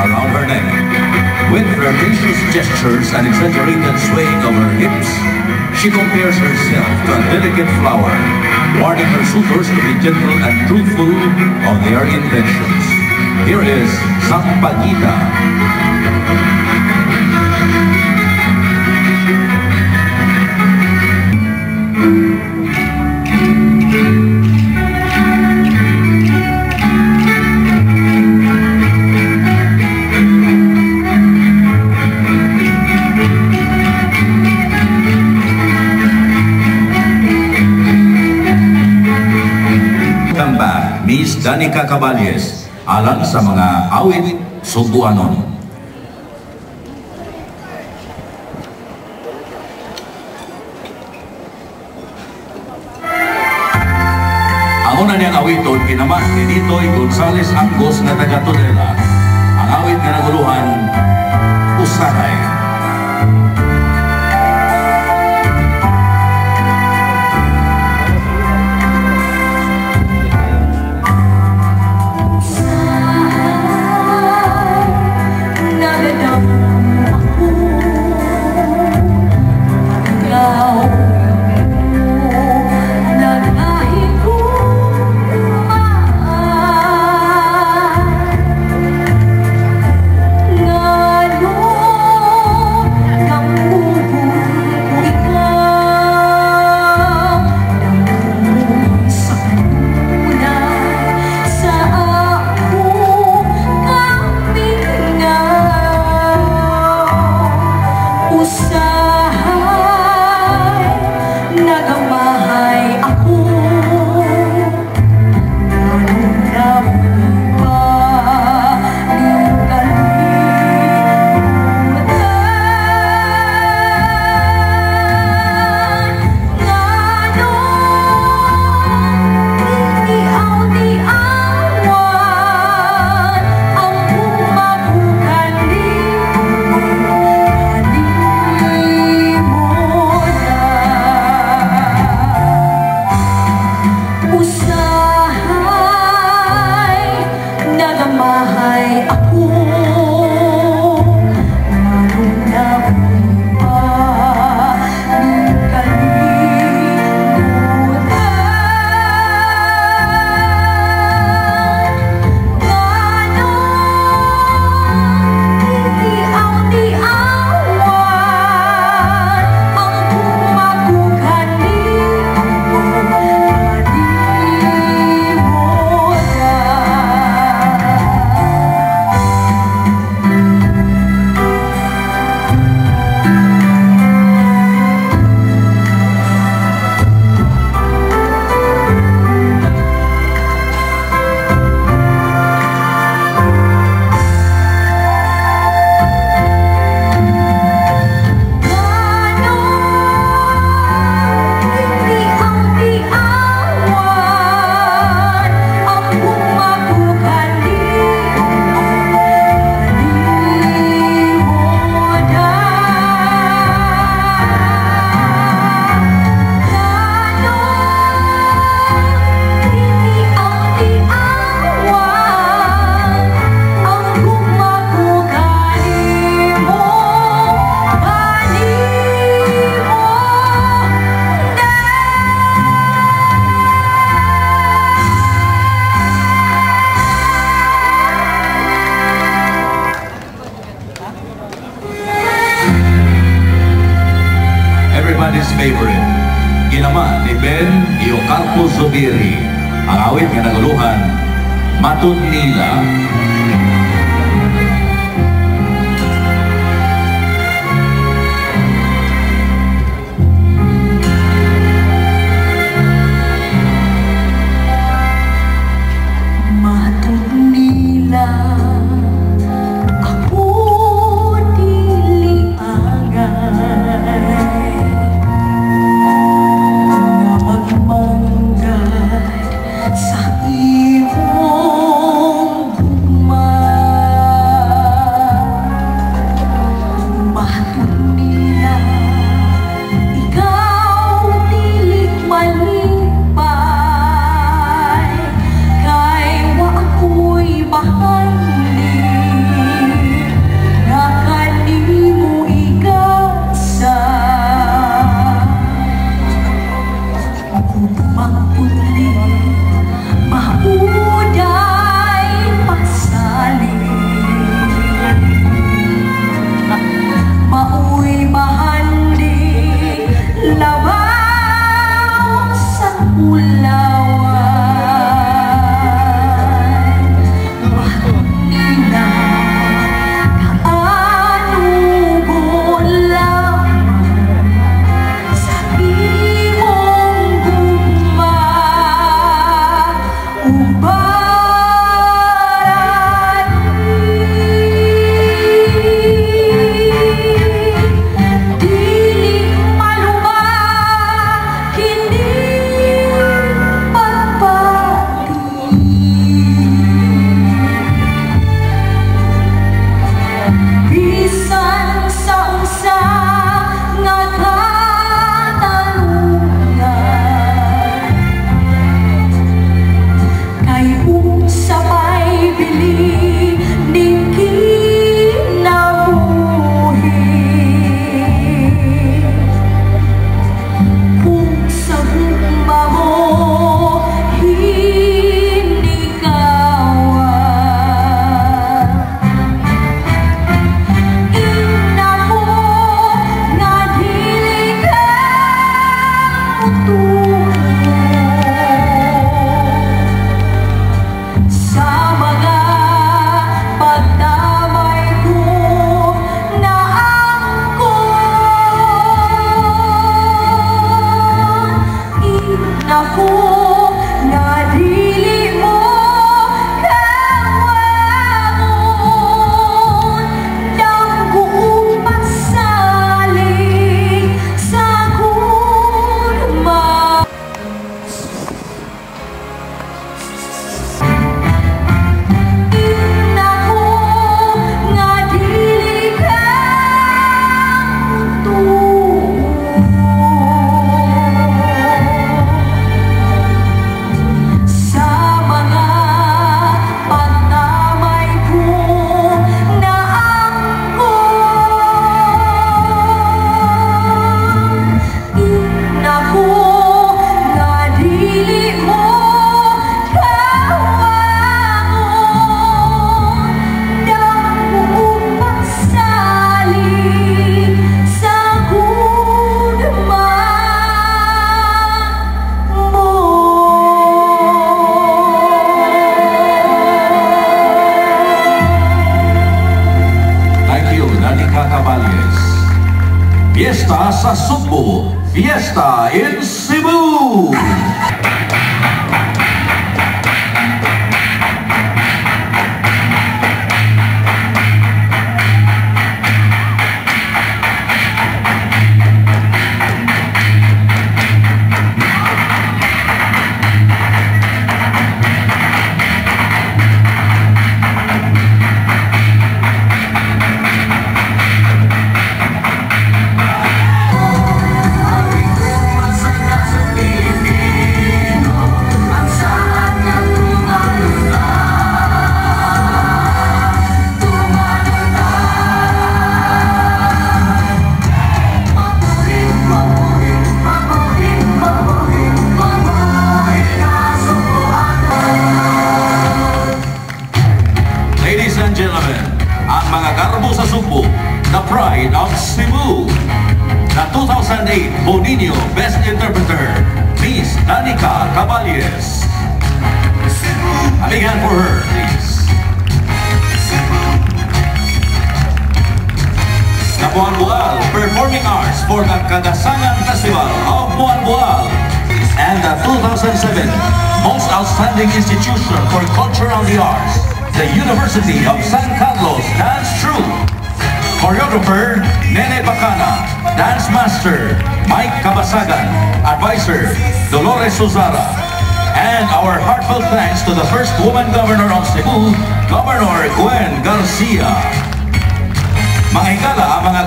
around her neck. With flirtatious gestures and exaggerated swaying of her hips, she compares herself to a delicate flower, warning her suitors to be gentle and truthful of their intentions. Here is Sampagita. Miss Danica Caballes, alang sa mga awit Subuanon. Ang una niyang awiton, kinaman ni Nitoy Gonzales Anggos na taga Tudela. Ang awit nga naguluhan, Usahay. Everybody's favorite. Ginaman ni Ben Iocarpo Zubiri. Ang awit nga naguluhan, Matud Nila. Sa imong Danica Caballes. Fiesta sa Sugbo, Fiesta in Cebu! Ang mga garbo sa Sugbo, the pride of Cebu. The 2008 Bonino Best Interpreter, Miss Danica Caballes. A big hand for her, please. The Bual-Bual Performing Arts for the Kagasangan Festival of Bual-Bual. And the 2007 Most Outstanding Institution for Culture and the Arts, the University of San Carlos Dance Troupe. Choreographer, Nene Bacana. Dance Master, Mike Cabasagan. Advisor, Dolores Suzara. And our heartfelt thanks to the first woman governor of Cebu, Governor Gwen Garcia. Mga higala, mga